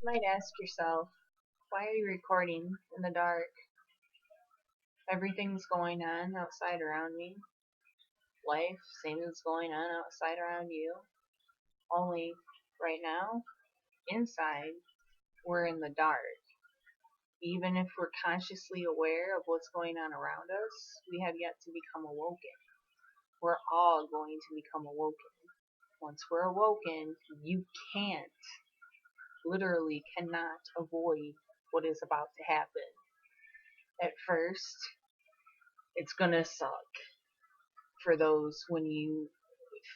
You might ask yourself, why are you recording in the dark? Everything's going on outside around me. Life, same as going on outside around you. Only right now, inside, we're in the dark. Even if we're consciously aware of what's going on around us, we have yet to become awoken. We're all going to become awoken. Once we're awoken, you can't, literally cannot avoid what is about to happen. At first, it's gonna suck for those when you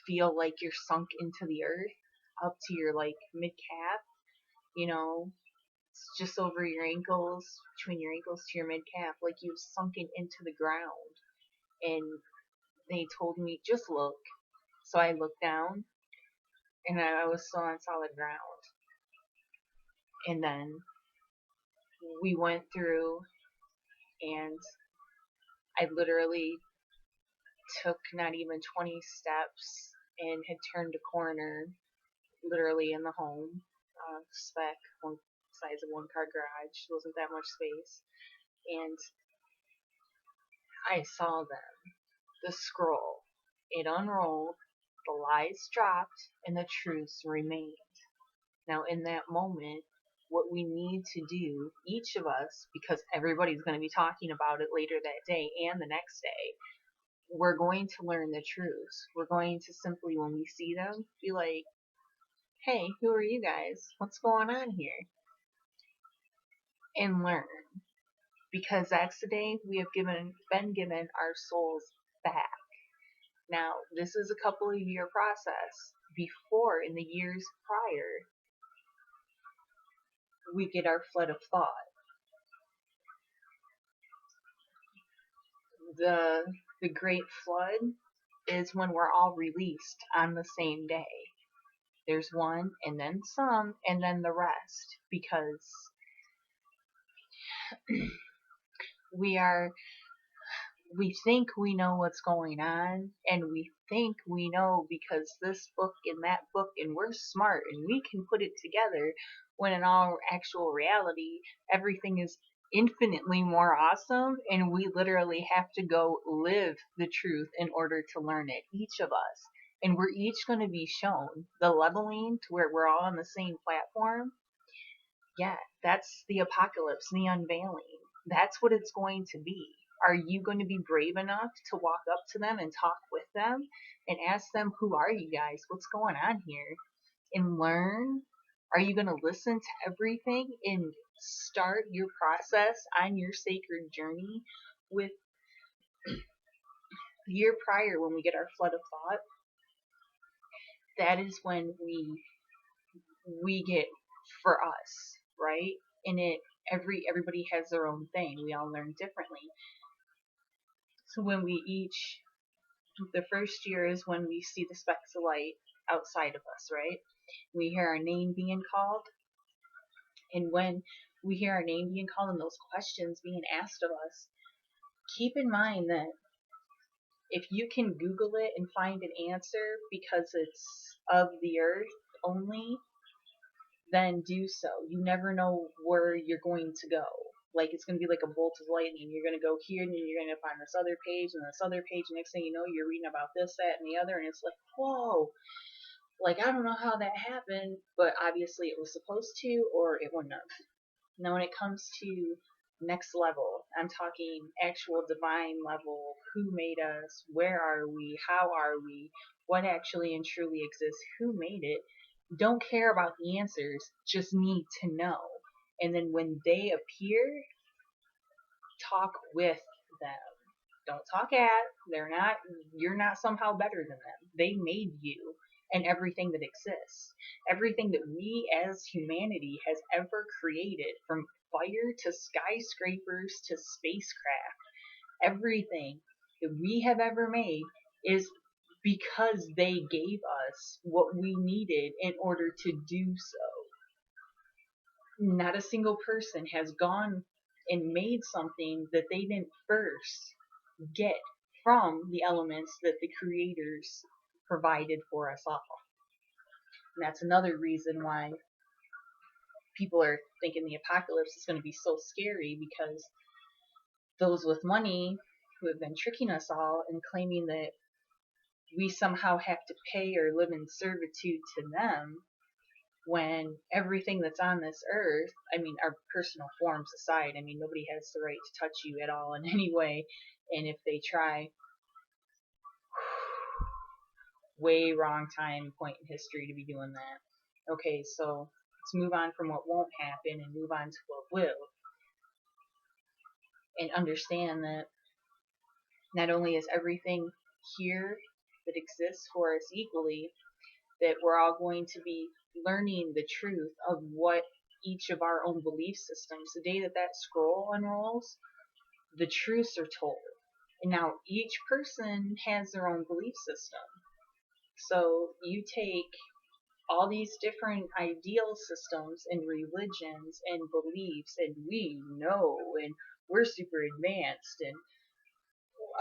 feel like you're sunk into the earth up to your like mid calf, you know, it's just over your ankles, between your ankles to your mid calf, like you've sunken into the ground. And they told me, just look. So I looked down and I was still on solid ground. And then we went through and I literally took not even 20 steps and had turned a corner literally in the home, spec, one size of one car garage. There wasn't that much space. And I saw them. The scroll. It unrolled, the lies dropped, and the truths remained. Now, in that moment, what we need to do, each of us, because everybody's going to be talking about it later that day and the next day, we're going to learn the truths. We're going to simply, when we see them, be like, hey, who are you guys? What's going on here? And learn. Because that's the day we have been given our souls back. Now, this is a couple of year process. Before, in the years prior, we get our flood of thought. The great flood is when we're all released on the same day. There's one, and then some, and then the rest. Because we think we know what's going on, and we think we know because this book and that book, and we're smart and we can put it together, when in all actual reality, everything is infinitely more awesome, and we literally have to go live the truth in order to learn it, each of us. And we're each going to be shown the leveling to where we're all on the same platform. Yeah, that's the apocalypse, the unveiling. That's what it's going to be. Are you going to be brave enough to walk up to them and talk with them and ask them, who are you guys? What's going on here? And learn? Are you going to listen to everything and start your process on your sacred journey with the year prior when we get our flood of thought? That is when we get for us, right? And everybody has their own thing. We all learn differently. So when we each, the first year is when we see the specks of light outside of us, right? We hear our name being called. And when we hear our name being called and those questions being asked of us, keep in mind that if you can Google it and find an answer because it's of the earth only, then do so. You never know where you're going to go. Like, it's going to be like a bolt of lightning. You're going to go here, and then you're going to find this other page, and this other page. And next thing you know, you're reading about this, that, and the other. And it's like, whoa. Like, I don't know how that happened, but obviously it was supposed to, or it wouldn't have. Now, when it comes to next level, I'm talking actual divine level. Who made us? Where are we? How are we? What actually and truly exists? Who made it? Don't care about the answers, just need to know. And then when they appear, talk with them. Don't talk at, you're not somehow better than them. They made you and everything that exists. Everything that we as humanity has ever created, from fire to skyscrapers to spacecraft, everything that we have ever made is because they gave us what we needed in order to do so. Not a single person has gone and made something that they didn't first get from the elements that the creators provided for us all. And that's another reason why people are thinking the apocalypse is going to be so scary because those with money who have been tricking us all and claiming that we somehow have to pay or live in servitude to them, when everything that's on this earth, I mean, our personal forms aside, I mean, nobody has the right to touch you at all in any way. And if they try, way wrong time, point in history to be doing that. Okay, so let's move on from what won't happen and move on to what will. And understand that not only is everything here that exists for us equally, that we're all going to be learning the truth of what each of our own belief systems, the day that that scroll unrolls, the truths are told. And now each person has their own belief system. So you take all these different ideal systems and religions and beliefs, and we know, and we're super advanced, and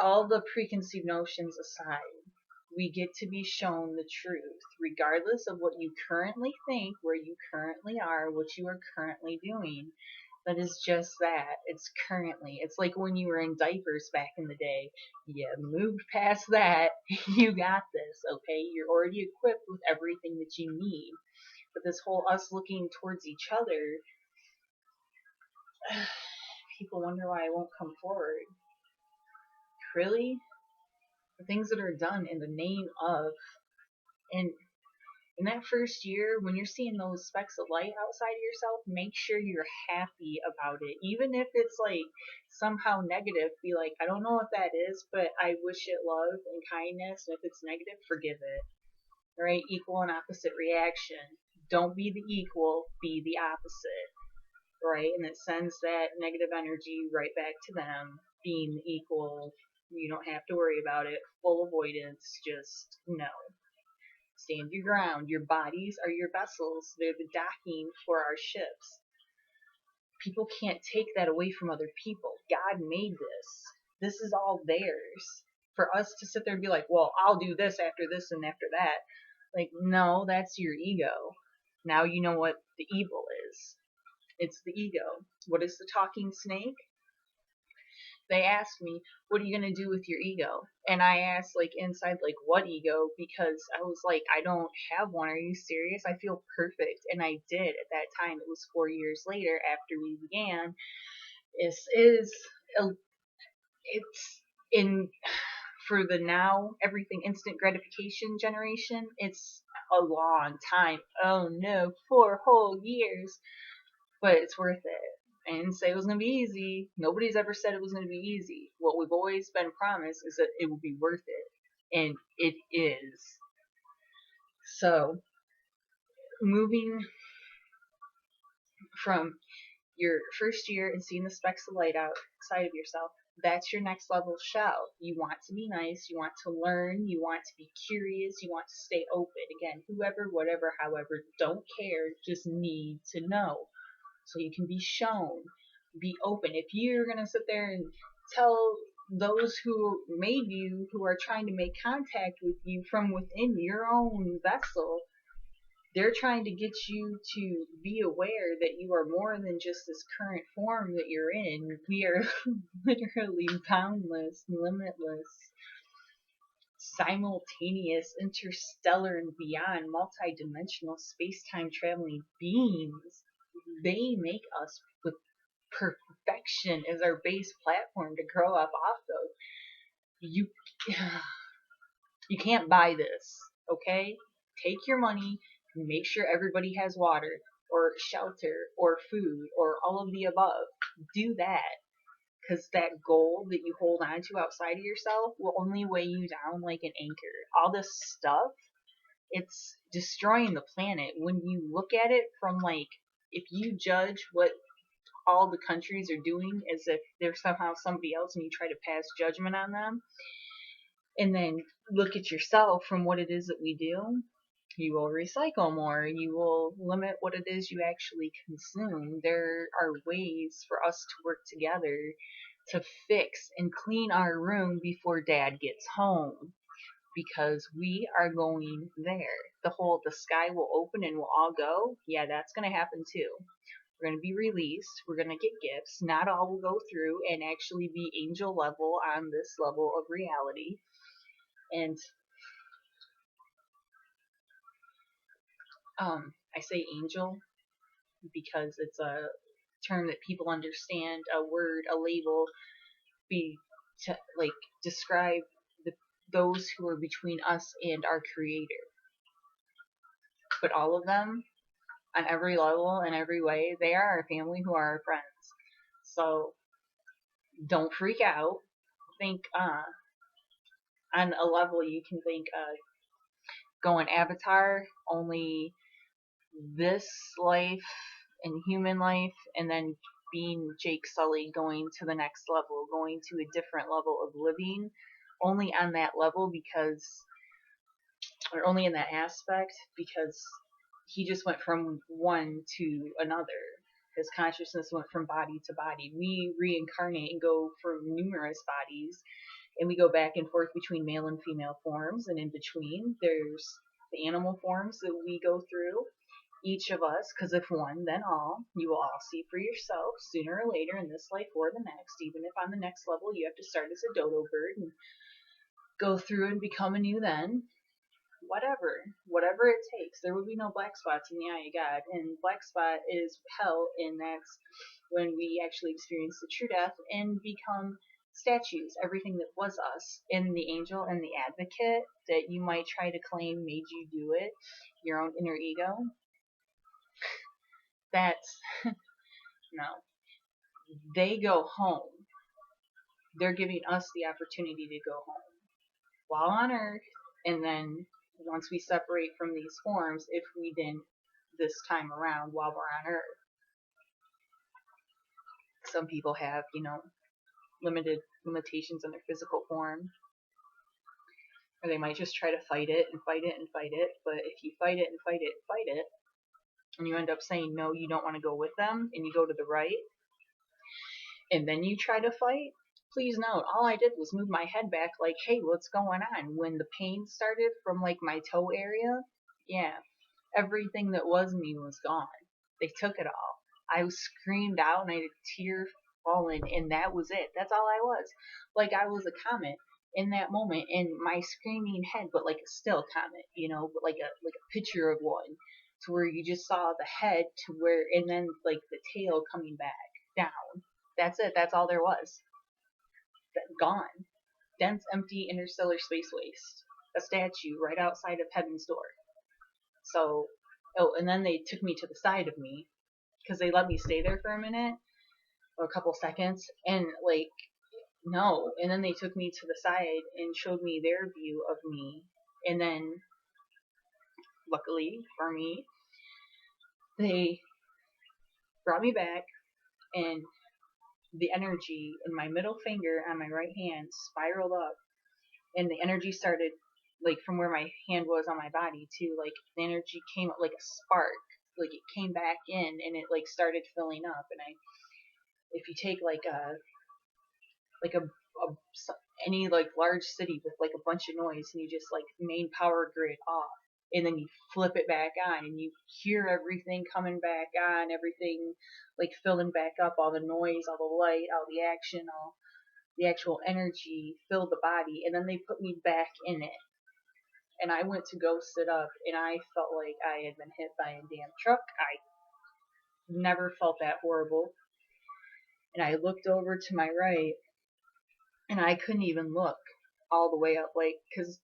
all the preconceived notions aside, we get to be shown the truth, regardless of what you currently think, where you currently are, what you are currently doing. That is just that. It's currently. It's like when you were in diapers back in the day. You moved past that. You got this, okay? You're already equipped with everything that you need. But this whole us looking towards each other, people wonder why I won't come forward. Really? The things that are done in the name of, and in that first year, when you're seeing those specks of light outside of yourself, make sure you're happy about it. Even if it's like somehow negative, be like, I don't know what that is, but I wish it love and kindness. And if it's negative, forgive it. Right? Equal and opposite reaction. Don't be the equal, be the opposite. Right? And it sends that negative energy right back to them. Being equal, you don't have to worry about it. Full avoidance, just no. Stand your ground. Your bodies are your vessels. They're the docking for our ships. People can't take that away from other people. God made this. This is all theirs. For us to sit there and be like, well, I'll do this after this and after that. Like, no, that's your ego. Now you know what the evil is. It's the ego. What is the talking snake? They asked me, what are you going to do with your ego? And I asked, like, inside, like, what ego? Because I was like, I don't have one. Are you serious? I feel perfect. And I did at that time. It was 4 years later after we began. It's in, for the now, everything instant gratification generation, it's a long time. Oh no, 4 whole years. But it's worth it. I didn't say it was going to be easy. Nobody's ever said it was going to be easy. What we've always been promised is that it will be worth it. And it is. So, moving from your first year and seeing the specks of light outside of yourself, that's your next level shell. You want to be nice. You want to learn. You want to be curious. You want to stay open. Again, whoever, whatever, however, don't care. Just need to know. So you can be shown, be open. If you're going to sit there and tell those who made you, who are trying to make contact with you from within your own vessel, they're trying to get you to be aware that you are more than just this current form that you're in. We are literally boundless, limitless, simultaneous, interstellar, and beyond multi-dimensional space-time traveling beings. They make us with perfection as our base platform to grow up off of. You can't buy this, okay? Take your money and make sure everybody has water or shelter or food or all of the above. Do that, because that goal that you hold on to outside of yourself will only weigh you down like an anchor. All this stuff, it's destroying the planet. When you look at it from, like, if you judge what all the countries are doing as if they're somehow somebody else and you try to pass judgment on them, and then look at yourself from what it is that we do, you will recycle more. You will limit what it is you actually consume. There are ways for us to work together to fix and clean our room before dad gets home. because we are going there. The sky will open and we'll all go. Yeah, that's going to happen too. We're going to be released. We're going to get gifts. Not all will go through and actually be angel level on this level of reality. And I say angel because it's a term that people understand, a word, a label, be to like describe the, those who are between us and our creator. But all of them, on every level and every way, they are our family who are our friends. So don't freak out. Think on a level you can think going Avatar, only this life and human life, and then being Jake Sully going to the next level, going to a different level of living, only on that level because, or only in that aspect because he just went from one to another. His consciousness went from body to body. We reincarnate and go from numerous bodies, and we go back and forth between male and female forms, and in between there's the animal forms that we go through. Each of us, because if one, then all, you will all see for yourself sooner or later in this life or the next. Even if on the next level you have to start as a dodo bird and go through and become a new then, whatever it takes. There will be no black spots in the eye of God, and black spot is hell, and that's when we actually experience the true death and become statues, everything that was us, and the angel and the advocate that you might try to claim made you do it, your own inner ego. That's no. They go home. They're giving us the opportunity to go home while on earth, and then once we separate from these forms, if we didn't this time around while we're on earth. Some people have, limitations on their physical form, or they might just try to fight it and fight it and fight it. But if you fight it and fight it and fight it, and you end up saying no, you don't want to go with them, and you go to the right, and then you try to fight, please note, all I did was move my head back like, hey, what's going on? When the pain started from like my toe area, yeah, everything that was me was gone. They took it all. I screamed out and I had a tear falling, and that was it. That's all I was. Like I was a comet in that moment, in my screaming head, but like a still comet, but like a picture of one, to where you just saw the head to where, and then like the tail coming back down. That's it. That's all there was. Gone. Dense, empty interstellar space waste. A statue right outside of heaven's door. So, and then they took me to the side of me because they let me stay there for a minute or a couple seconds, and like, no. And then they took me to the side and showed me their view of me, and then luckily for me, they brought me back, and the energy in my middle finger on my right hand spiraled up, and the energy started like from where my hand was on my body too, like the energy came up like a spark, like it came back in, and it like started filling up. And if you take like a any like large city with like a bunch of noise, and you just like main power grid off, and then you flip it back on, and you hear everything coming back on, everything like filling back up, all the noise, all the light, all the action, all the actual energy filled the body, and then they put me back in it. And I went to go sit up, and I felt like I had been hit by a damn truck. I never felt that horrible. And I looked over to my right, and I couldn't even look all the way up, like, because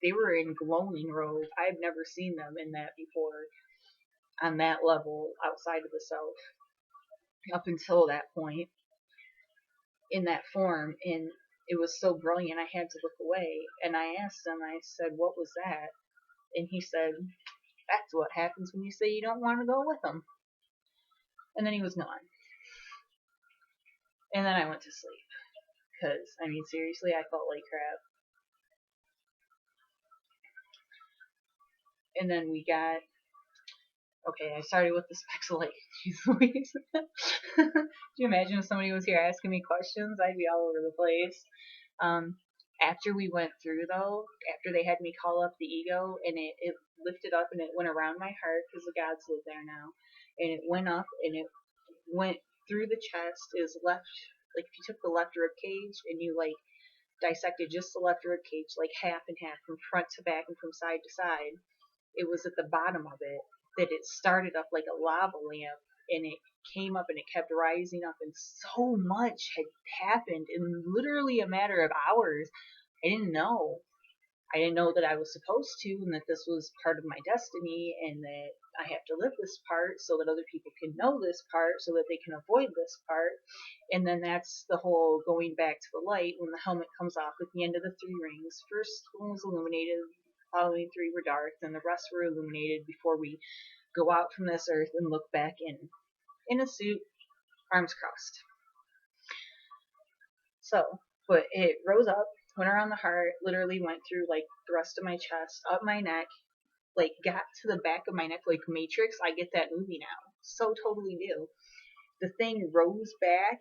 they were in glowing robes. I've never seen them in that before, on that level, outside of the self, up until that point, in that form. And it was so brilliant, I had to look away. And I asked him, I said, what was that? And he said, that's what happens when you say you don't want to go with them. And then he was gone. And then I went to sleep. Because, I mean, seriously, I felt like crap. And then we got, okay, I started with the specks of light. Jeez Louise. Could you imagine if somebody was here asking me questions? I'd be all over the place. After we went through though, after they had me call up the ego and it lifted up and it went around my heart because the gods live there now, and it went up and it went through the chest, is left, like if you took the left rib cage and you like dissected just the left rib cage like half and half from front to back and from side to side, it was at the bottom of it that it started up like a lava lamp, and it came up and it kept rising up, and so much had happened in literally a matter of hours. I didn't know. I didn't know that I was supposed to, and that this was part of my destiny, and that I have to live this part so that other people can know this part so that they can avoid this part. And then that's the whole going back to the light when the helmet comes off at the end of the three rings. First one was illuminated, following three were dark, then the rest were illuminated before we go out from this earth and look back in a suit, arms crossed. So, but it rose up, went around the heart, literally went through like the rest of my chest, up my neck, like got to the back of my neck like Matrix. I get that movie now. So totally do. The thing rose back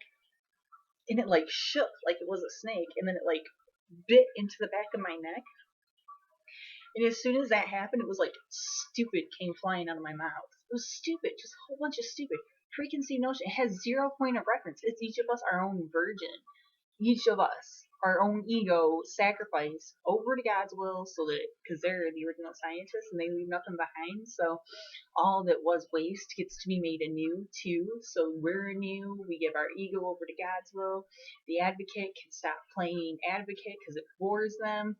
and it like shook like it was a snake, and then it like bit into the back of my neck. And as soon as that happened, it was like stupid came flying out of my mouth. It was stupid, just a whole bunch of stupid. Preconceived notion. It has 0 point of reference. It's each of us our own virgin. Each of us, our own ego, sacrifice over to God's will, so that, because they're the original scientists and they leave nothing behind, so all that was waste gets to be made anew too. So we're anew. We give our ego over to God's will. The advocate can stop playing advocate because it bores them.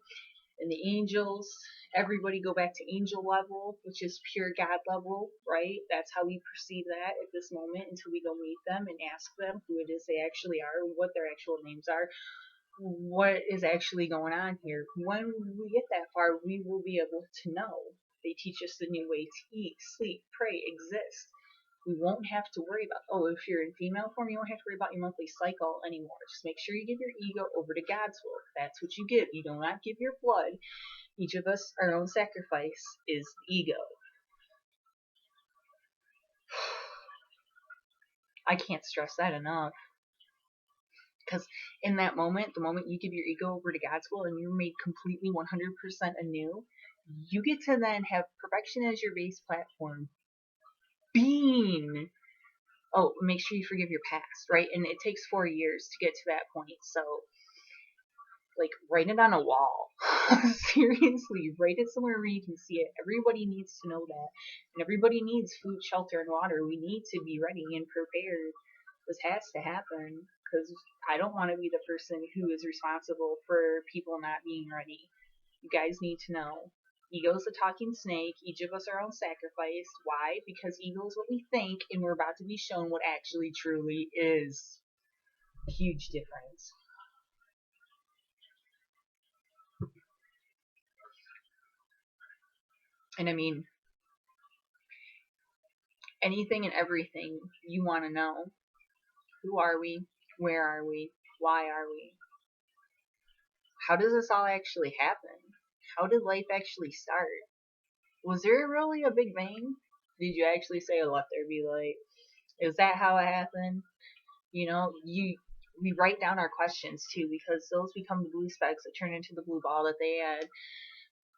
And the angels, everybody go back to angel level, which is pure God level, right? That's how we perceive that at this moment until we go meet them and ask them who it is they actually are, what their actual names are, what is actually going on here. When we get that far, we will be able to know. They teach us the new way to eat, sleep, pray, exist. We won't have to worry about, oh, if you're in female form, you won't have to worry about your monthly cycle anymore. Just make sure you give your ego over to God's will. That's what you give. You do not give your blood. Each of us, our own sacrifice is ego. I can't stress that enough. Because in that moment, the moment you give your ego over to God's will and you're made completely 100% anew, you get to then have perfection as your base platform. Being. Oh, make sure you forgive your past, right? And it takes 4 years to get to that point. So, like, write it on a wall. Seriously, write it somewhere where you can see it. Everybody needs to know that. And everybody needs food, shelter, and water. We need to be ready and prepared. This has to happen because I don't want to be the person who is responsible for people not being ready. You guys need to know. Ego's a talking snake. Each of us our own sacrifice. Why? Because ego is what we think, and we're about to be shown what actually truly is. Huge difference. And I mean, anything and everything you want to know. Who are we? Where are we? Why are we? How does this all actually happen? How did life actually start? Was there really a Big Bang? Did you actually say, let there be light? Is that how it happened? You know, we write down our questions too, because those become the blue specks that turn into the blue ball that they add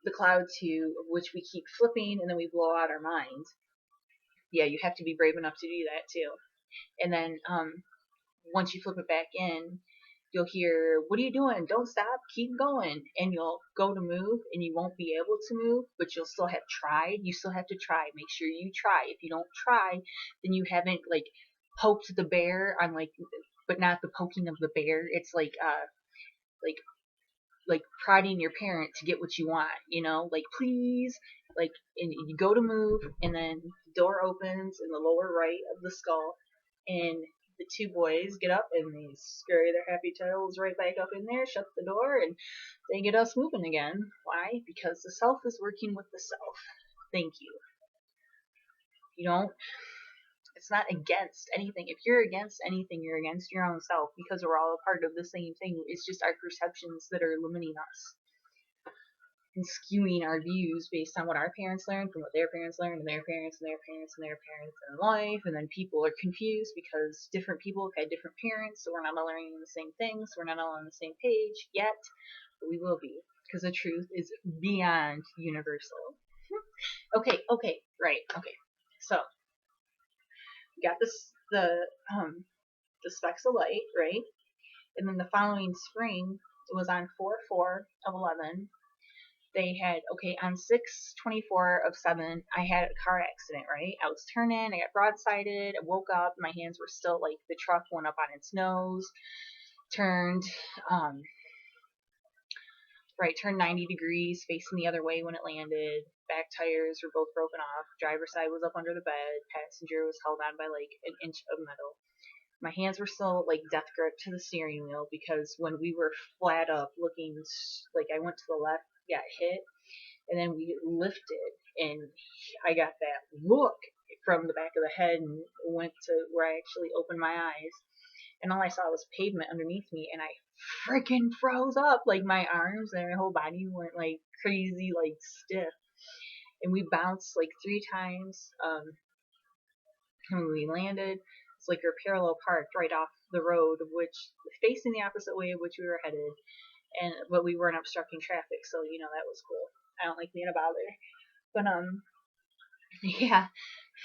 the cloud to, which we keep flipping and then we blow out our minds. Yeah, you have to be brave enough to do that too. And then once you flip it back in, you'll hear, what are you doing? Don't stop, keep going. And you'll go to move and you won't be able to move, but you'll still have tried. You still have to try. Make sure you try. If you don't try, then you haven't like poked the bear on like, but not the poking of the bear. It's like like prodding your parent to get what you want, you know, like please, like, and you go to move and then the door opens in the lower right of the skull and the two boys get up and they scurry their happy tails right back up in there, shut the door, and they get us moving again. Why? Because the self is working with the self. Thank you. You don't, it's not against anything. If you're against anything, you're against your own self because we're all a part of the same thing. It's just our perceptions that are limiting us and skewing our views based on what our parents learned from what their parents learned and their parents and their parents and their parents in life. And then people are confused because different people have had different parents, so we're not all learning the same things, so we're not all on the same page yet. We will be, because the truth is beyond universal. Okay, right, okay. So, we got the specks of light, right? And then the following spring, it was on 4/4 of 11. They had, okay, on 6/24 of 7, I had a car accident, right? I was turning, I got broadsided, I woke up, my hands were still, like, the truck went up on its nose, turned, um, right, turned 90 degrees, facing the other way when it landed. Back tires were both broken off. Driver's side was up under the bed. Passenger was held on by like an inch of metal. My hands were still like death grip to the steering wheel because when we were flat up looking, like I went to the left, got hit, and then we lifted, and I got that look from the back of the head and went to where I actually opened my eyes, and all I saw was pavement underneath me, and I freaking froze up. Like my arms and my whole body went like crazy, like stiff, and we bounced like 3 times. When we landed, it's like we're parallel parked right off the road, of which facing the opposite way of which we were headed, and but we weren't obstructing traffic, so that was cool. I don't like being a bother, but yeah,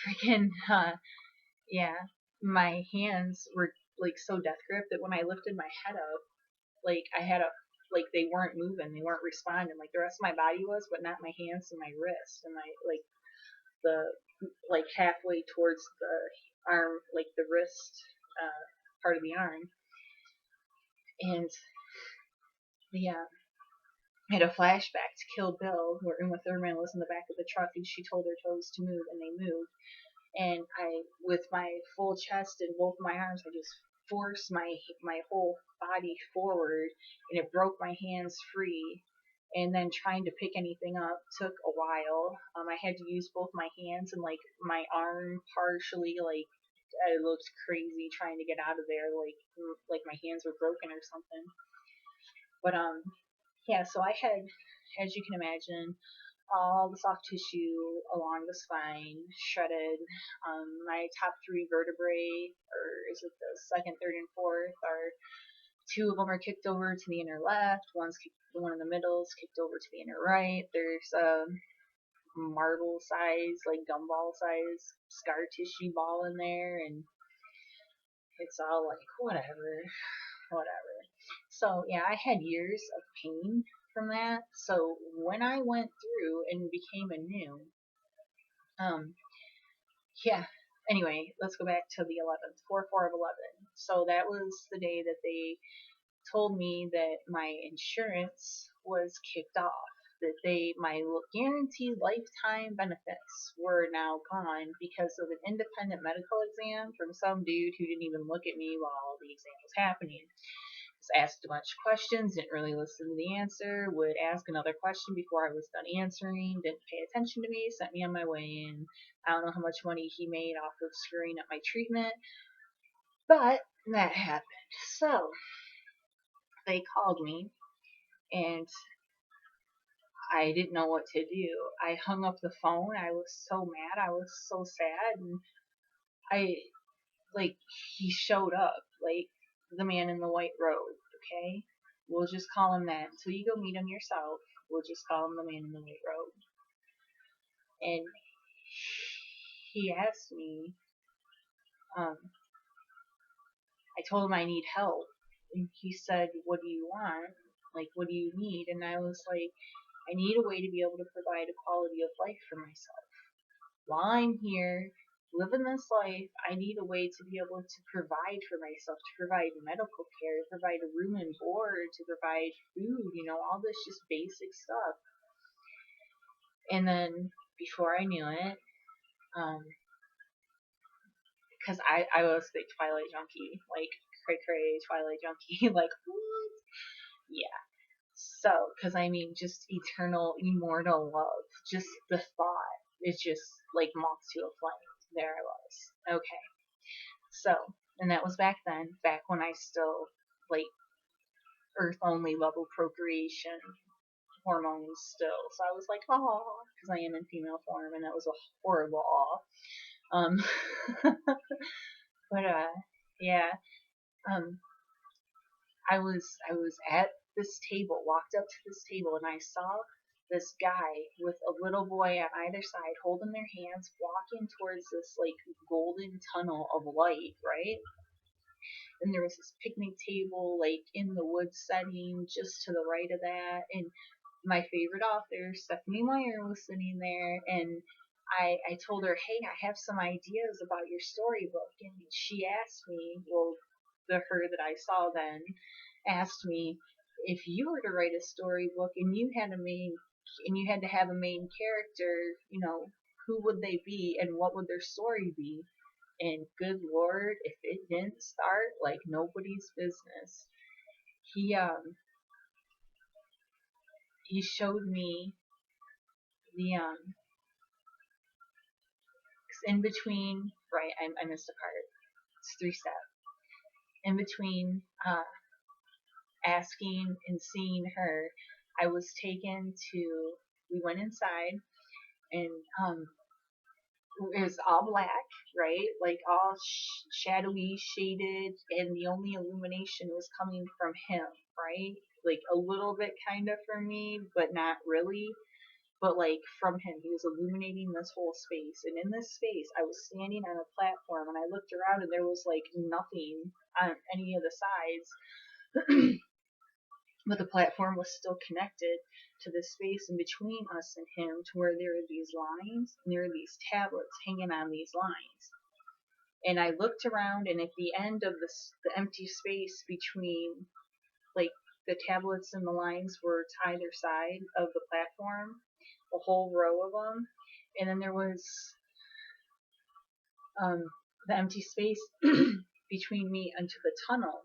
freaking yeah, my hands were like so death grip that when I lifted my head up, like I had a like they weren't moving, they weren't responding like the rest of my body was, but not my hands and my wrist and my like the like halfway towards the arm, like the wrist part of the arm, and yeah. I had a flashback to Kill Bill, where Uma Thurman was in the back of the truck and she told her toes to move, and they moved. And I, with my full chest and both my arms, I just forced my whole body forward, and it broke my hands free. And then trying to pick anything up took a while. I had to use both my hands and like my arm partially. Like I looked crazy trying to get out of there, like my hands were broken or something. But yeah. So I had, as you can imagine, all the soft tissue along the spine shredded. My top 3 vertebrae, or is it the second, third, and fourth, are 2 of them are kicked over to the inner left. The one in the middle is kicked over to the inner right. There's a marble size, like gumball size, scar tissue ball in there, and it's all like whatever. So yeah, I had years of pain from that. So when I went through and became a new, um, yeah. Anyway, let's go back to the 11th, 4/4 of 11. So that was the day that they told me that my insurance was kicked off, that my guaranteed lifetime benefits were now gone because of an independent medical exam from some dude who didn't even look at me while the exam was happening. Just asked a bunch of questions, didn't really listen to the answer, would ask another question before I was done answering, didn't pay attention to me, sent me on my way, and I don't know how much money he made off of screwing up my treatment, but that happened. So they called me, and I didn't know what to do. I hung up the phone. I was so mad. I was so sad, and I like he showed up, like the man in the white robe. Okay, we'll just call him that until you go meet him yourself. We'll just call him the man in the white robe. And he asked me. I told him I need help, and he said, "What do you want? Like, what do you need?" And I was like, "I need a way to be able to provide a quality of life for myself. While I'm here living this life, I need a way to be able to provide for myself, to provide medical care, to provide a room and board, to provide food, all this just basic stuff." And then before I knew it, because I was a big Twilight junkie, like cray Twilight junkie, like what? Yeah. So, because I mean, just eternal, immortal love, just the thought, it's just like moth to a flame. There I was. Okay. So, and that was back then, back when I still, like, earth only level procreation hormones still. So I was like, oh, because I am in female form, and that was a horrible awe. But, yeah. Um, I was at this table, walked up to this table, and I saw this guy with a little boy on either side holding their hands, walking towards this like golden tunnel of light, right? And there was this picnic table like in the wood setting just to the right of that, and my favorite author, Stephanie Meyer, was sitting there, and I told her, hey, I have some ideas about your storybook, and she asked me, well, the her that I saw then asked me, if you were to write a storybook and you had to have a main character, who would they be and what would their story be? And good lord, if it didn't start like nobody's business. He showed me the in between, right, I missed a part. It's 3 steps. In between asking and seeing her, I was taken to, we went inside, and it was all black, right? Like all shadowy, shaded, and the only illumination was coming from him, right? Like a little bit kind of from me, but not really. But like from him, he was illuminating this whole space. And in this space, I was standing on a platform, and I looked around, and there was like nothing on any of the sides. But the platform was still connected to the space in between us and him, to where there were these lines and there were these tablets hanging on these lines. And I looked around, and at the end of the empty space between like the tablets and the lines were to either side of the platform, a whole row of them, and then there was the empty space between me and to the tunnel.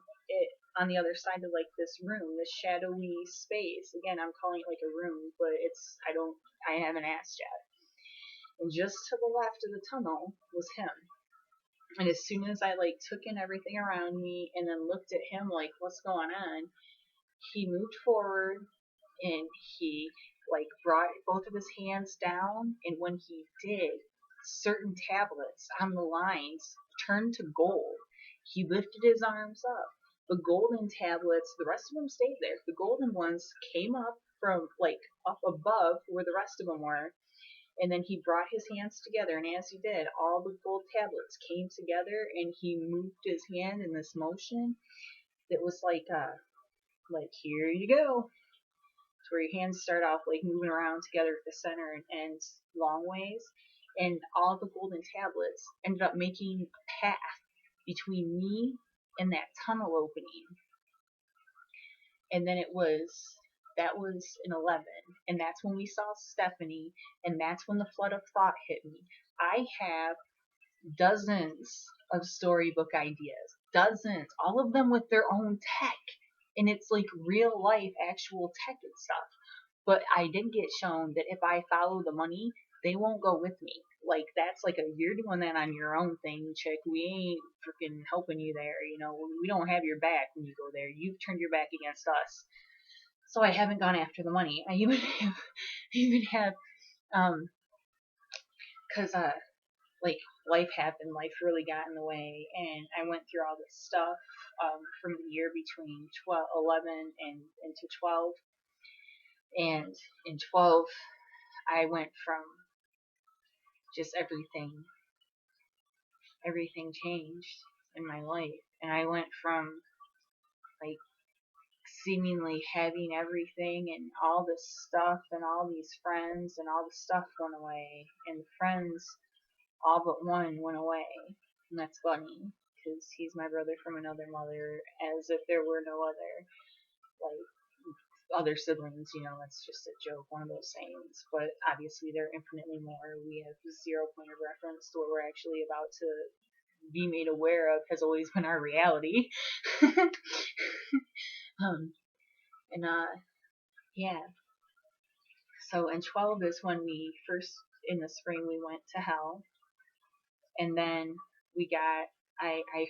On the other side of like this room, this shadowy space. Again, I'm calling it like a room, but I haven't asked yet. And just to the left of the tunnel was him. And as soon as I like took in everything around me and then looked at him like, what's going on? He moved forward, and he like brought both of his hands down, and when he did, certain tablets on the lines turned to gold. He lifted his arms up. The golden tablets, the rest of them stayed there. The golden ones came up from like up above where the rest of them were, and then he brought his hands together, and as he did, all the gold tablets came together, and he moved his hand in this motion that was like here you go, where your hands start off like moving around together at the center and long ways, and all the golden tablets ended up making a path between me and that tunnel opening. And then that was an 11, and that's when we saw Stephanie, and that's when the flood of thought hit me. I have dozens of storybook ideas, dozens, all of them with their own tech, and it's like real life actual tech and stuff. But I did get shown that if I follow the money, they won't go with me. Like that's like you're doing that on your own thing, chick. We ain't freaking helping you there. We don't have your back when you go there. You've turned your back against us. So I haven't gone after the money. I even have because like life happened, life really got in the way, and I went through all this stuff from the year between 11 and into 12, and in 12 I went from just everything changed in my life, and I went from like seemingly having everything and all this stuff and all these friends, and all the stuff went away, and the friends all but one went away. And that's funny because he's my brother from another mother, as if there were no other like other siblings. That's just a joke, one of those sayings. But obviously there are infinitely more. We have 0 point of reference to what we're actually about to be made aware of has always been our reality. And yeah. So in 12 is when we first, in the spring, we went to hell, and then I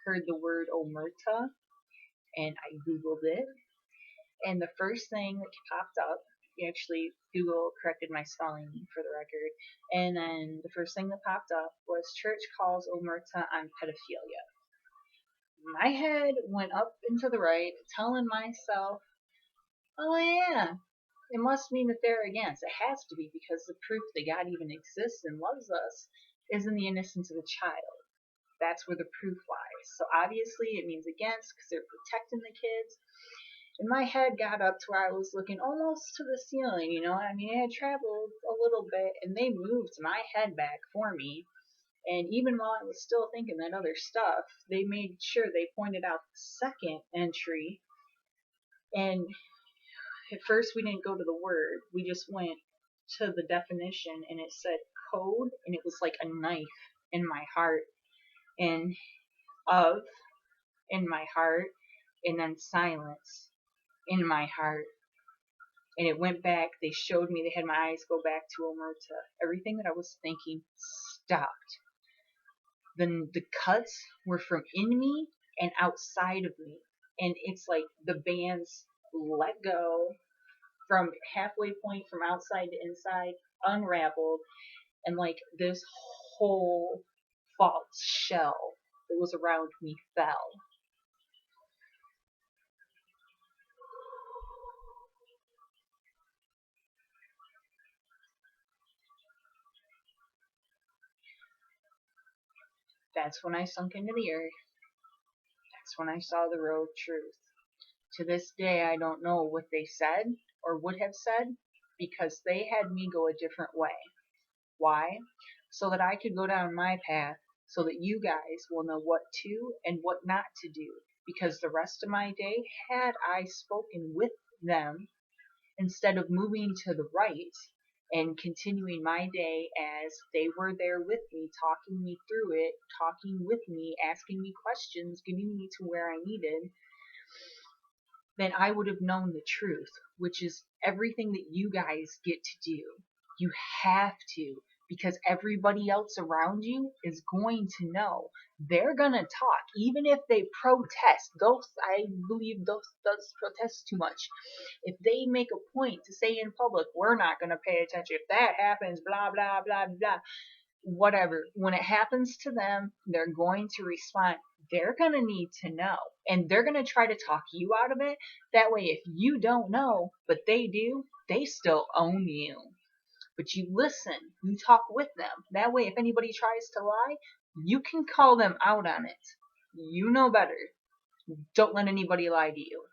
heard the word omerta, and I googled it, and the first thing that popped up, actually Google corrected my spelling for the record, and then the first thing that popped up was church calls omerta on pedophilia. My head went up and to the right, telling myself Oh yeah, it must mean that they're against. It has to be because the proof that God even exists and loves us is in the innocence of a child. That's where the proof lies. So obviously it means against because they're protecting the kids. And my head got up to where I was looking almost to the ceiling, you know. I mean, it had traveled a little bit, and they moved my head back for me. And even while I was still thinking that other stuff, they made sure they pointed out the second entry. And at first, we didn't go to the word, we just went to the definition, and it said code, and it was like a knife in my heart, and of in my heart, and then silence in my heart. And it went back. They showed me, they had my eyes go back to Omerta. Everything that I was thinking stopped. Then the cuts were from in me and outside of me. And it's like the bands let go from halfway point from outside to inside, unraveled, and like this whole false shell that was around me fell. That's when I sunk into the earth. That's when I saw the road truth. To this day, I don't know what they said or would have said because they had me go a different way. Why? So that I could go down my path so that you guys will know what to and what not to do. Because the rest of my day, had I spoken with them instead of moving to the right and continuing my day as they were there with me, talking me through it, talking with me, asking me questions, getting me to where I needed, then I would have known the truth, which is everything that you guys get to do. You have to, because everybody else around you is going to know. They're gonna talk, even if they protest. Those, I believe, those does protest too much. If they make a point to say in public, we're not gonna pay attention. If that happens, blah blah blah blah, whatever. When it happens to them, they're going to respond. They're going to need to know. And they're going to try to talk you out of it. That way, if you don't know, but they do, they still own you. But you listen, you talk with them. That way, if anybody tries to lie, you can call them out on it. You know better. Don't let anybody lie to you.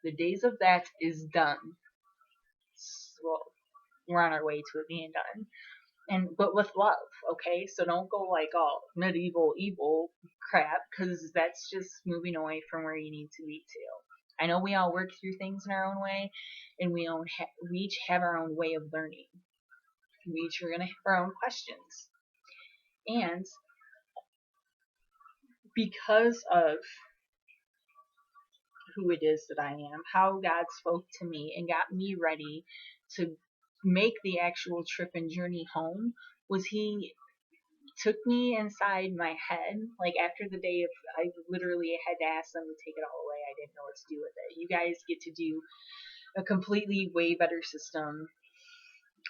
The days of that is done. Well, we're on our way to it being done. And but with love, okay? So don't go like all medieval evil crap because that's just moving away from where you need to be to. I know we all work through things in our own way, and we each have our own way of learning. We each are gonna have our own questions, and because of who it is that I am, how God spoke to me and got me ready to make the actual trip and journey home, was He took me inside my head. Like after the day of, I literally had to ask them to take it all away. I didn't know what to do with it. You guys get to do a completely way better system,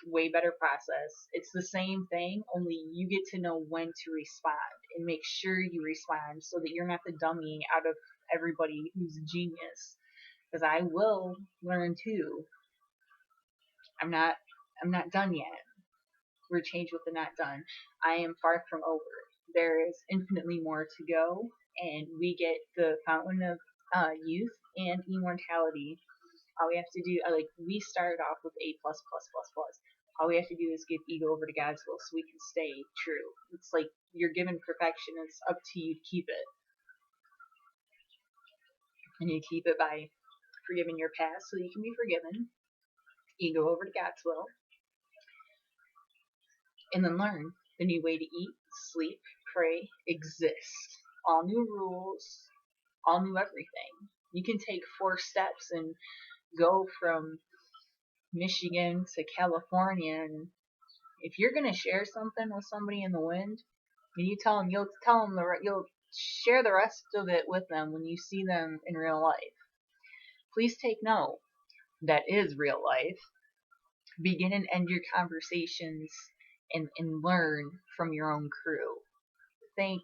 way better process. It's the same thing, only you get to know when to respond and make sure you respond so that you're not the dummy out of everybody who's a genius. Because I will learn too. I'm not I'm not done yet. We're changed with the not done. I am far from over. There is infinitely more to go, and we get the fountain of youth and immortality. All we have to do, like, we started off with A plus plus plus plus. All we have to do is give ego over to God's will so we can stay true. It's like you're given perfection. It's up to you to keep it, and you keep it by forgiving your past so you can be forgiven. Ego over to God's will, and then learn the new way to eat, sleep, pray, exist. All new rules, all new everything. You can take 4 steps and go from Michigan to California, and if you're gonna share something with somebody in the wind, and you tell them, you'll share the rest of it with them when you see them in real life. Please take note. That is real life. Begin and end your conversations and learn from your own crew. Think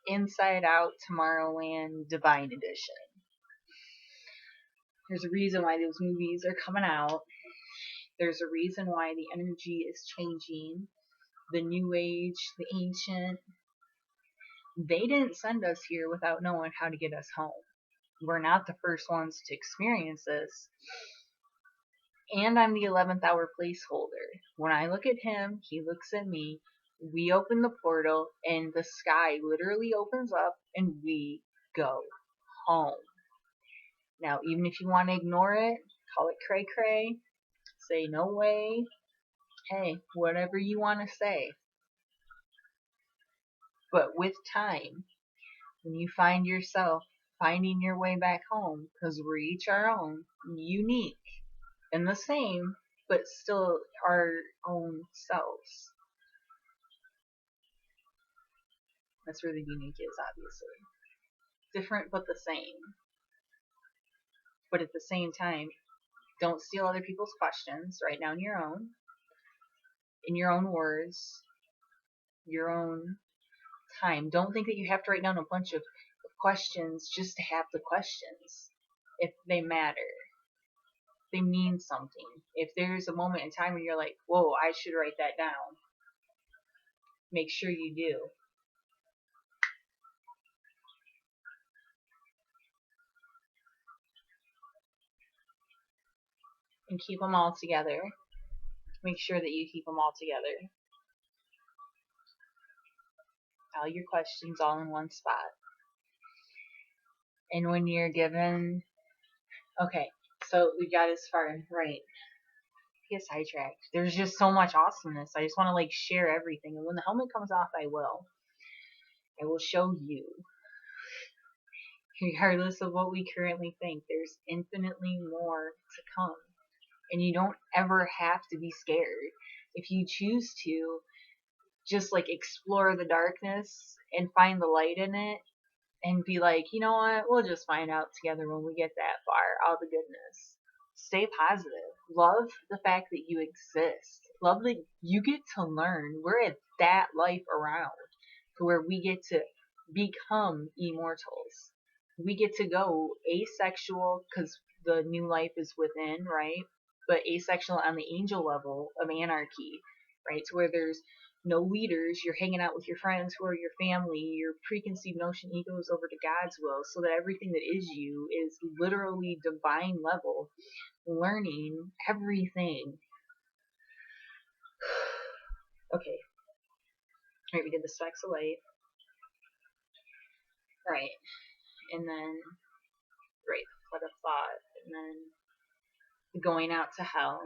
Inside Out Tomorrowland Divine Edition. There's a reason why those movies are coming out. There's a reason why the energy is changing. The new age, the ancient, they didn't send us here without knowing how to get us home. We're not the first ones to experience this. And I'm the 11th hour placeholder. When I look at him, he looks at me. We open the portal, and the sky literally opens up, and we go home. Now, even if you want to ignore it, call it cray cray, say no way, hey, whatever you want to say. But with time, when you find yourself finding your way back home, because we're each our own, unique and the same, but still our own selves. That's where the unique is, obviously. Different but the same. But at the same time, don't steal other people's questions. Write down your own, in your own words, your own time. Don't think that you have to write down a bunch of questions just to have the questions. If they matter, they mean something. If there's a moment in time where you're like, whoa, I should write that down, make sure you do. And keep them all together. Make sure that you keep them all together. All your questions all in one spot. And when you're given, okay, so we got as far, right, get sidetracked. There's just so much awesomeness. I just want to like share everything. And when the helmet comes off, I will show you. Regardless of what we currently think, there's infinitely more to come. And you don't ever have to be scared. If you choose to, just like explore the darkness and find the light in it and be like, you know what, we'll just find out together when we get that far, all the goodness. Stay positive. Love the fact that you exist. Love that you get to learn. We're at that life around to where we get to become immortals. We get to go asexual because the new life is within, right? But asexual on the angel level of anarchy, right? To where there's no leaders, you're hanging out with your friends who are your family, your preconceived notion egos over to God's will, so that everything that is you is literally divine level, learning everything. Okay. Right, we did the specks of light. Right. And then, right, flood of thought. And then going out to hell.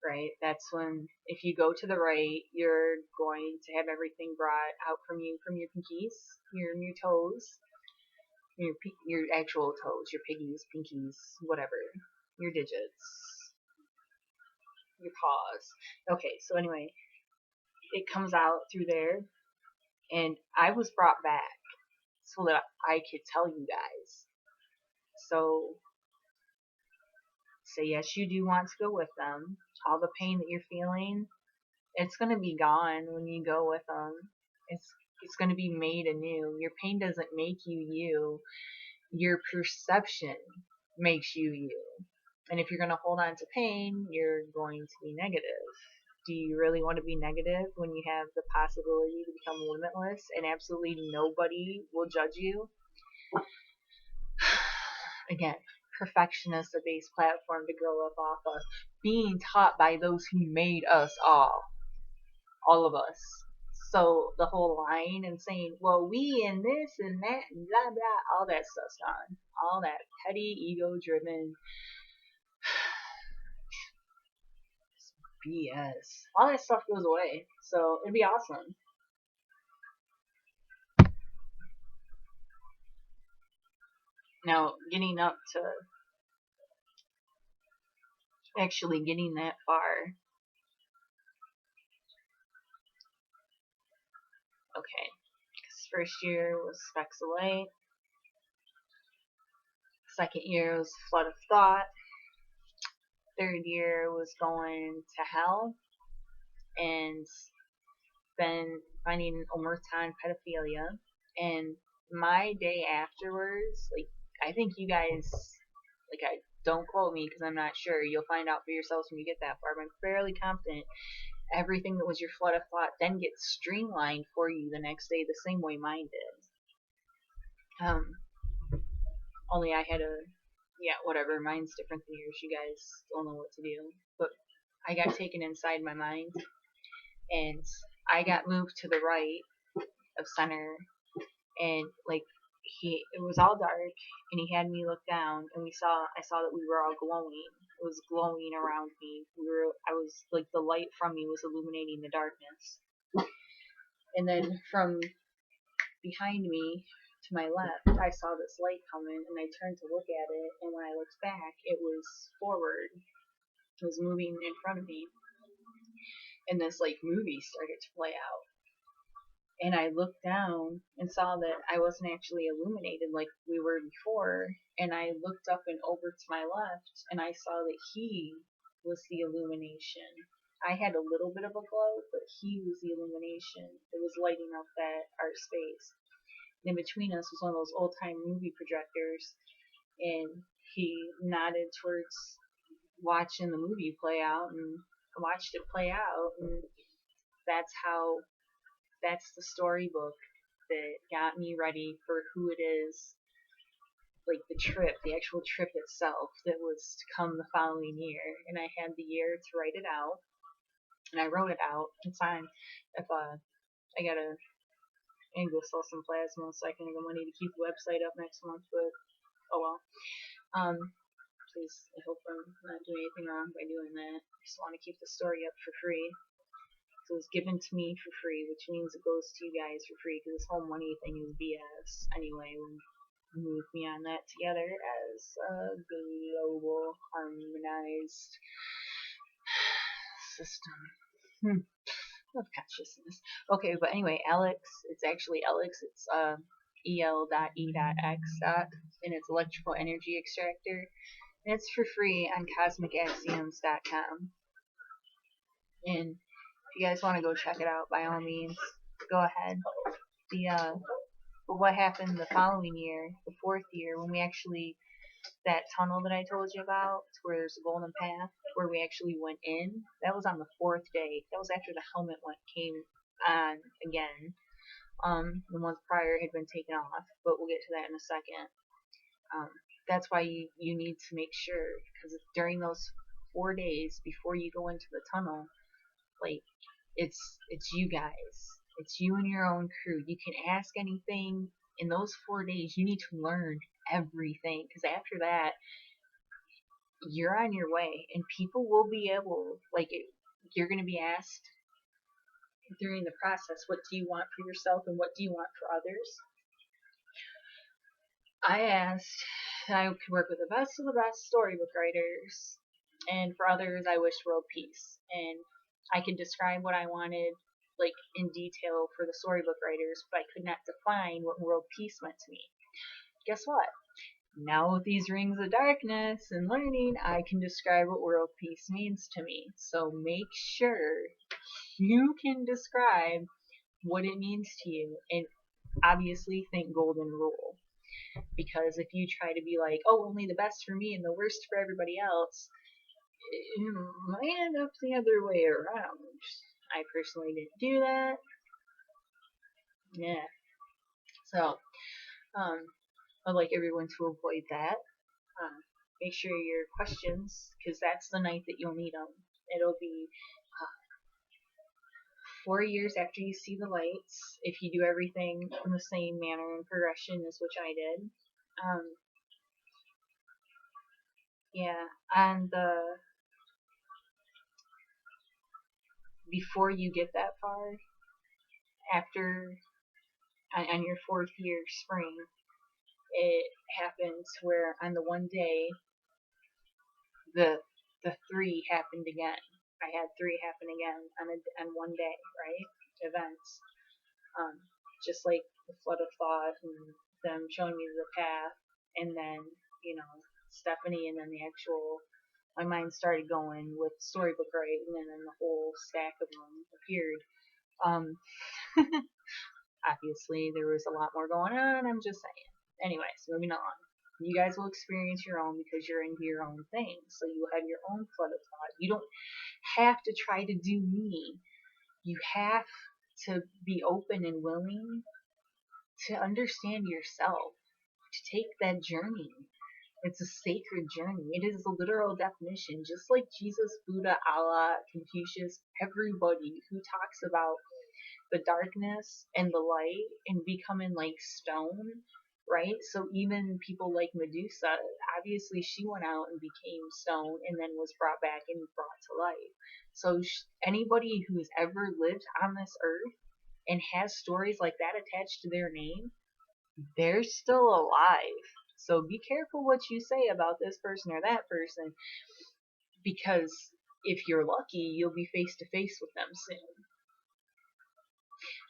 Right? That's when, if you go to the right, you're going to have everything brought out from you from your pinkies, your toes, your actual toes, your piggies, pinkies, whatever, your digits, your paws. Okay, so anyway, it comes out through there, and I was brought back so that I could tell you guys. So, say yes, you do want to go with them. All the pain that you're feeling, it's going to be gone when you go with them. It's going to be made anew. Your pain doesn't make you you. Your perception makes you you. And if you're going to hold on to pain, you're going to be negative. Do you really want to be negative when you have the possibility to become limitless and absolutely nobody will judge you? Again, perfection is the base platform to grow up off of. Being taught by those who made us all of us. So the whole line and saying, well, we and this and that and blah blah, all that stuff's gone. All that petty, ego-driven BS. All that stuff goes away. So it'd be awesome. Now, getting up to actually getting that far. Okay. First year was Specks of Light. Second year was Flood of Thought. Third year was going to hell. And then finding Omerta pedophilia. And my day afterwards, like, I think you guys, like, Don't quote me because I'm not sure. You'll find out for yourselves when you get that far. But I'm fairly confident everything that was your flood of thought then gets streamlined for you the next day the same way mine did. Only I had a, yeah, whatever. Mine's different than yours. You guys don't know what to do. But I got taken inside my mind, and I got moved to the right of center, and like it was all dark, and he had me look down, and I saw that we were all glowing. It was glowing around me. I was like the light from me was illuminating the darkness, and then from behind me to my left, I saw this light coming, and I turned to look at it, and when I looked back, it was forward. It was moving in front of me, and this like movie started to play out. And I looked down and saw that I wasn't actually illuminated like we were before. And I looked up and over to my left, and I saw that he was the illumination. I had a little bit of a glow, but he was the illumination. It was lighting up that our space. And in between us was one of those old time movie projectors, and he nodded towards watching the movie play out, and watched it play out, and that's how that's the storybook that got me ready for who it is, like the trip, the actual trip itself that was to come the following year. And I had the year to write it out, and I wrote it out. It's on, if I gotta go sell some plasma so I can get money to keep the website up next month, but oh well. Please, I hope I'm not doing anything wrong by doing that. I just want to keep the story up for free. So it was given to me for free, which means it goes to you guys for free because this whole money thing is BS. Anyway, we move me on that together as a global harmonized system of consciousness. Okay, but anyway, Alex, it's actually Alex. It's el.e.x. and it's electrical energy extractor. And it's for free on cosmicaxioms.com. And if you guys want to go check it out, by all means, go ahead. But what happened the following year, the fourth year, when we actually, that tunnel that I told you about, where there's a golden path, where we actually went in, that was on the fourth day. That was after the helmet came on again. The month prior had been taken off, but we'll get to that in a second. That's why you need to make sure, because during those 4 days before you go into the tunnel, like it's you guys, it's you and your own crew. You can ask anything in those 4 days. You need to learn everything, because after that you're on your way, and people will be able, you're going to be asked during the process, what do you want for yourself and what do you want for others. I asked that I could work with the best of the best storybook writers, and for others, I wished world peace. And I could describe what I wanted, like in detail for the storybook writers, but I could not define what world peace meant to me. Guess what? Now with these rings of darkness and learning, I can describe what world peace means to me. So make sure you can describe what it means to you, and obviously think golden rule. Because if you try to be like, oh, only the best for me and the worst for everybody else, it might end up the other way around. I personally didn't do that. Yeah. So, I'd like everyone to avoid that. Make sure your questions, because that's the night that you'll need them. It'll be 4 years after you see the lights, if you do everything in the same manner and progression as which I did. Yeah, and before you get that far, after on your 4th year spring, it happens where on the one day the 3 happened again. I had 3 happen again on one day, right? Events, just like the flood of thought and them showing me the path, and then Stephanie, and then the actual. My mind started going with storybook writing, and then the whole stack of them appeared. Obviously, there was a lot more going on. I'm just saying. Anyways, moving on. You guys will experience your own because you're into your own thing. So you have your own flood of thought. You don't have to try to do me. You have to be open and willing to understand yourself, to take that journey. It's a sacred journey. It is a literal definition. Just like Jesus, Buddha, Allah, Confucius, everybody who talks about the darkness and the light and becoming like stone, right? So even people like Medusa, obviously she went out and became stone and then was brought back and brought to life. So anybody who's ever lived on this earth and has stories like that attached to their name, they're still alive. So be careful what you say about this person or that person, because if you're lucky, you'll be face to face with them soon.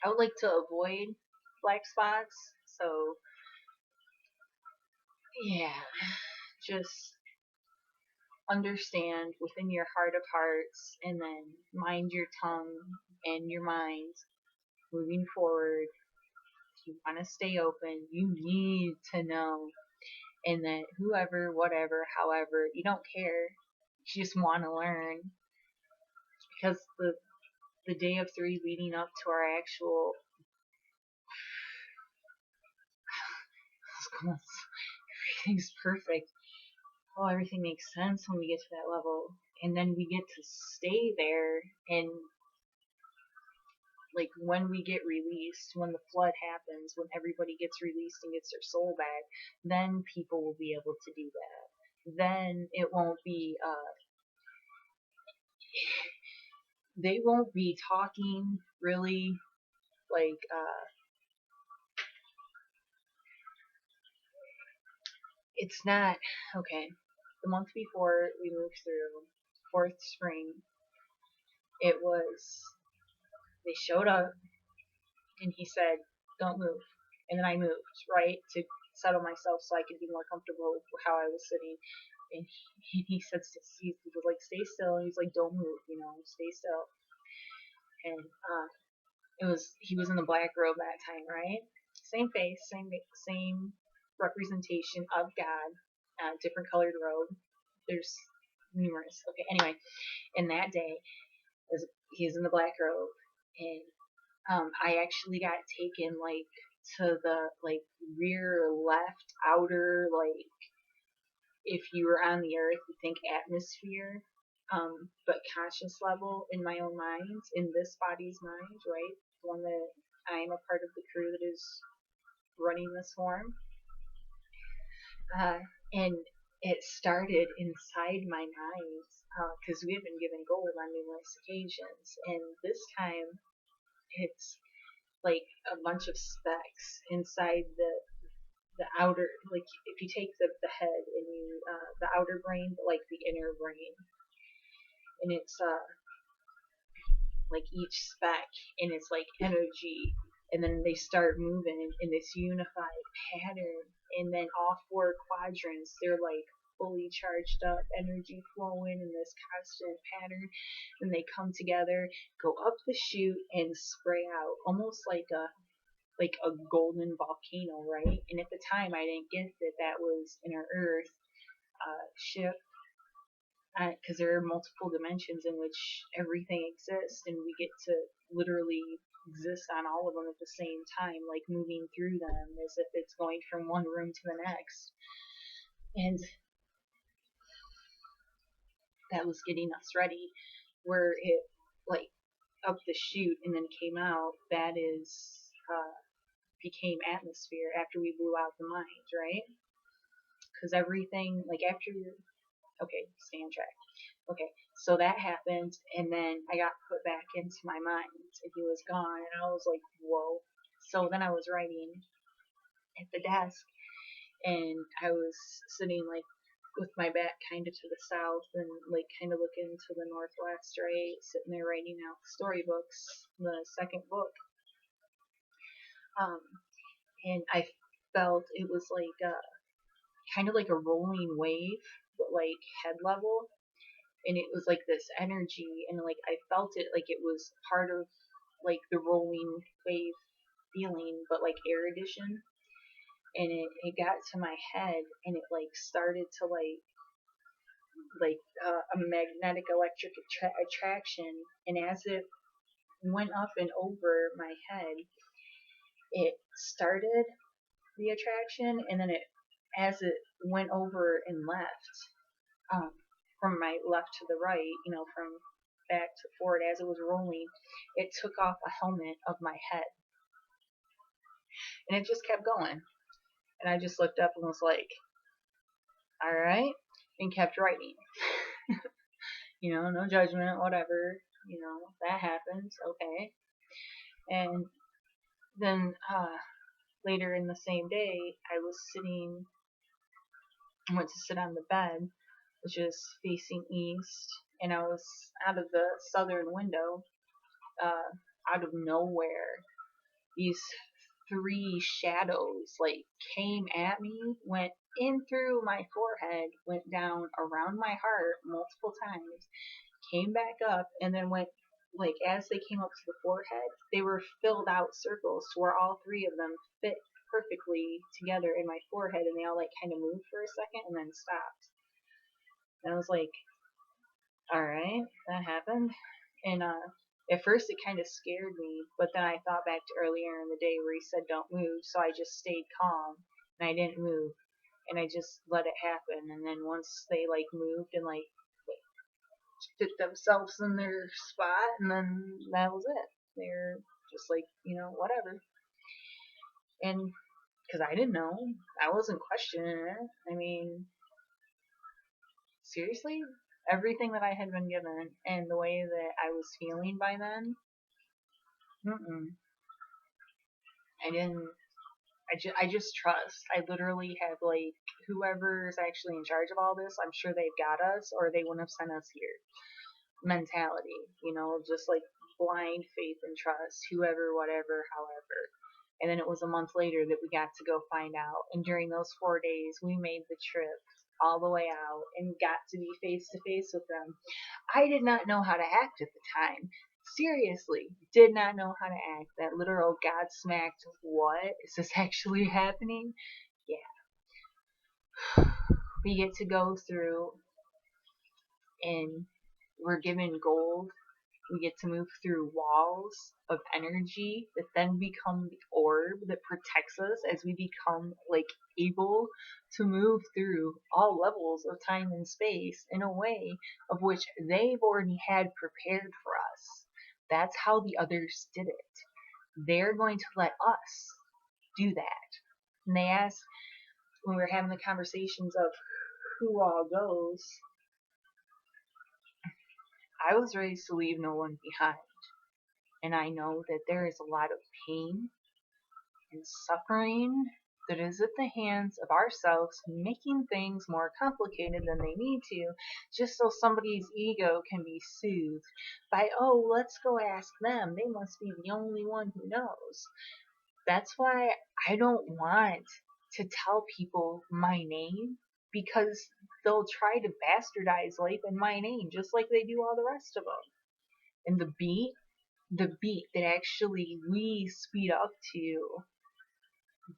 I would like to avoid black spots, so yeah, just understand within your heart of hearts and then mind your tongue and your mind moving forward. If you want to stay open, you need to know. And that whoever, whatever, however, you don't care. You just want to learn. Because the day of three leading up to our actual everything's perfect. Oh, everything makes sense when we get to that level. And then we get to stay there, and like when we get released, when the flood happens, when everybody gets released and gets their soul back, then people will be able to do that. Then it won't be they won't be talking really like it's not okay. The month before we moved through fourth spring, it was they showed up and he said, "Don't move," and then I moved right to settle myself so I could be more comfortable with how I was sitting. And he said, he was like, "Stay still," and he's like, "Don't move, stay still." And it was he was in the black robe that time, right? Same face, same representation of God, different colored robe. There's numerous. Okay, anyway, and that day, he's in the black robe, and I actually got taken like to the like rear left outer, like if you were on the earth, you think atmosphere, but conscious level in my own mind, in this body's mind, right? The one that I am a part of the crew that is running this form. And it started inside my mind because we have been given gold on numerous occasions, and this time it's like a bunch of specks inside the outer, like if you take the head and you the outer brain, but like the inner brain, and it's like each speck, and it's like energy, and then they start moving in this unified pattern, and then all four quadrants, they're like fully charged up, energy flowing in this constant pattern, and they come together, go up the chute, and spray out almost like a golden volcano, right? And at the time, I didn't get that that was in our Earth ship, because there are multiple dimensions in which everything exists, and we get to literally exist on all of them at the same time, like moving through them as if it's going from one room to the next. And that was getting us ready, where it like up the chute and then came out. That is became atmosphere after we blew out the mind, right? Because everything like after okay, stay on track. Okay, so that happened, and then I got put back into my mind, and he was gone, and I was like, whoa. So then I was writing at the desk, and I was sitting like with my back kind of to the south and like kind of looking to the northwest, right? Sitting there writing out storybooks, the second book. Um, and I felt it was like kind of like a rolling wave, but like head level, and it was like this energy, and like I felt it like it was part of like the rolling wave feeling, but like air edition. and it got to my head, and it like started to a magnetic electric attraction, and as it went up and over my head, it started the attraction, and then it as it went over and left, from my left to the right, from back to forward as it was rolling, it took off a helmet of my head, and it just kept going. And I just looked up and was like, all right, and kept writing. No judgment, whatever. That happens, okay. And then later in the same day, I went to sit on the bed, which is facing east, and I was out of the southern window, out of nowhere. These three shadows came at me, went in through my forehead, went down around my heart multiple times, came back up, and then went as they came up to the forehead, they were filled out circles to where all three of them fit perfectly together in my forehead, and they all kind of moved for a second and then stopped. And I was like, all right, that happened. And at first it kind of scared me, but then I thought back to earlier in the day where he said don't move, so I just stayed calm and I didn't move, and I just let it happen. And then once they moved and fit themselves in their spot, and then that was it. They're just whatever. And because I didn't know, I wasn't questioning it. I mean, seriously, everything that I had been given and the way that I was feeling by then, I didn't. I just trust. I literally have whoever's actually in charge of all this. I'm sure they've got us, or they wouldn't have sent us here. Mentality, just blind faith and trust. Whoever, whatever, however. And then it was a month later that we got to go find out. And during those 4 days, we made the trip all the way out and got to be face to face with them. I did not know how to act at the time. Seriously, did not know how to act. That literal God smacked, what? Is this actually happening? Yeah. We get to go through, and we're given gold. We get to move through walls of energy that then become the orb that protects us as we become able to move through all levels of time and space in a way of which they've already had prepared for us. That's how the others did it. They're going to let us do that. And they asked when we were having the conversations of who all goes, I was raised to leave no one behind. And I know that there is a lot of pain and suffering that is at the hands of ourselves, making things more complicated than they need to, just so somebody's ego can be soothed by, oh, let's go ask them. They must be the only one who knows. That's why I don't want to tell people my name, because they'll try to bastardize life in my name, just like they do all the rest of them. And the beat that actually we speed up to,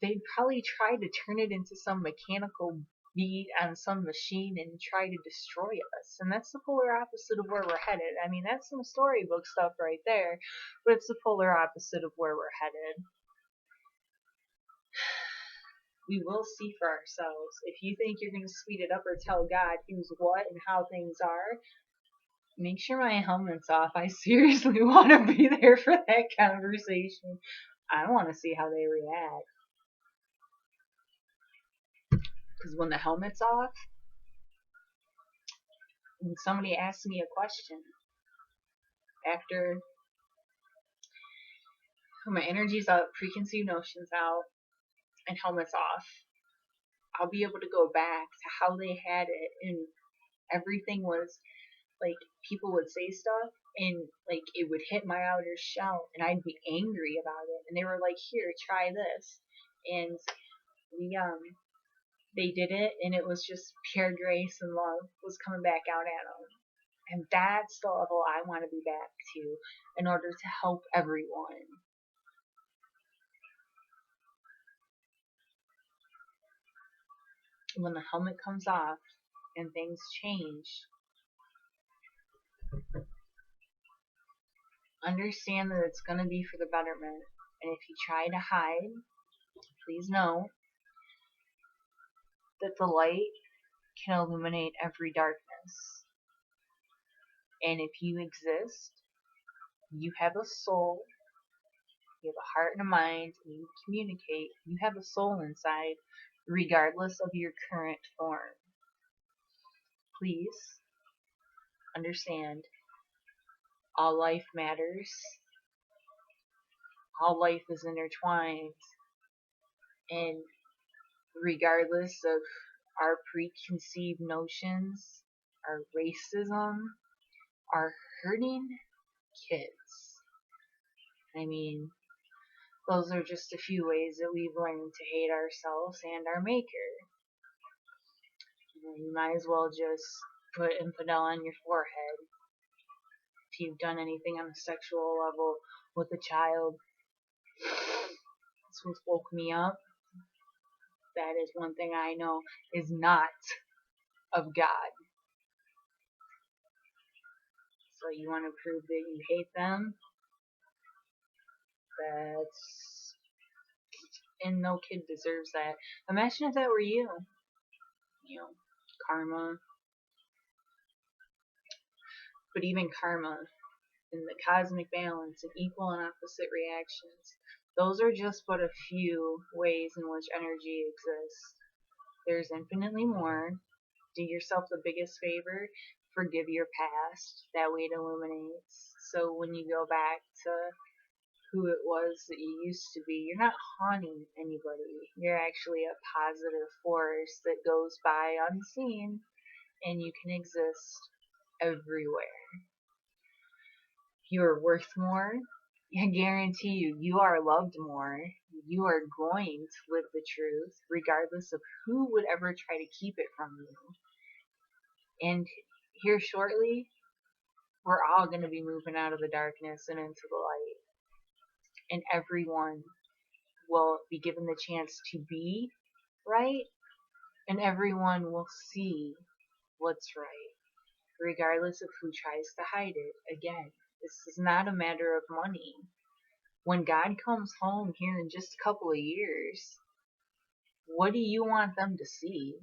they'd probably try to turn it into some mechanical beat on some machine and try to destroy us. And that's the polar opposite of where we're headed. I mean, that's some storybook stuff right there, but it's the polar opposite of where we're headed. We will see for ourselves. If you think you're going to speed it up or tell God who's what and how things are, make sure my helmet's off. I seriously want to be there for that conversation. I want to see how they react. Because when the helmet's off, when somebody asks me a question, after my energy's out, preconceived notions out, and helmet's off, I'll be able to go back to how they had it, and everything was people would say stuff, and it would hit my outer shell, and I'd be angry about it, and they were like, here, try this, and they did it, and it was just pure grace and love was coming back out at them. And that's the level I want to be back to in order to help everyone. when the helmet comes off and things change, understand that it's going to be for the betterment. And if you try to hide, please know that the light can illuminate every darkness. And if you exist, you have a soul, you have a heart and a mind, and you communicate, you have a soul inside, regardless of your current form. Please understand, all life matters, all life is intertwined, and regardless of our preconceived notions, our racism, our hurting kids. I mean, those are just a few ways that we've learned to hate ourselves and our maker. You might as well just put infidel on your forehead. If you've done anything on a sexual level with a child, this one's woke me up. That is one thing I know is not of God. So you want to prove that you hate them? That's... And no kid deserves that. Imagine if that were you. You know, karma. But even karma and the cosmic balance and equal and opposite reactions, those are just but a few ways in which energy exists. There's infinitely more. Do yourself the biggest favor. Forgive your past. That way it illuminates. So when you go back to who it was that you used to be, you're not haunting anybody. You're actually a positive force that goes by unseen, and you can exist everywhere. You are worth more. I guarantee you, you are loved more. You are going to live the truth, regardless of who would ever try to keep it from you. And here shortly, we're all going to be moving out of the darkness and into the light. And everyone will be given the chance to be right, and everyone will see what's right, regardless of who tries to hide it. Again, this is not a matter of money. When God comes home here in just a couple of years, what do you want them to see?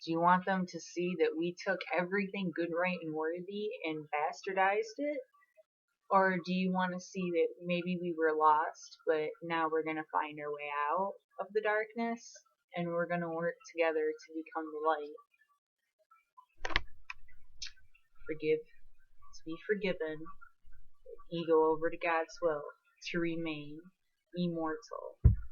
Do you want them to see that we took everything good, right, and worthy and bastardized it? Or do you want to see that maybe we were lost, but now we're going to find our way out of the darkness, and we're going to work together to become the light? Forgive, to be forgiven, ego over to God's will, to remain immortal.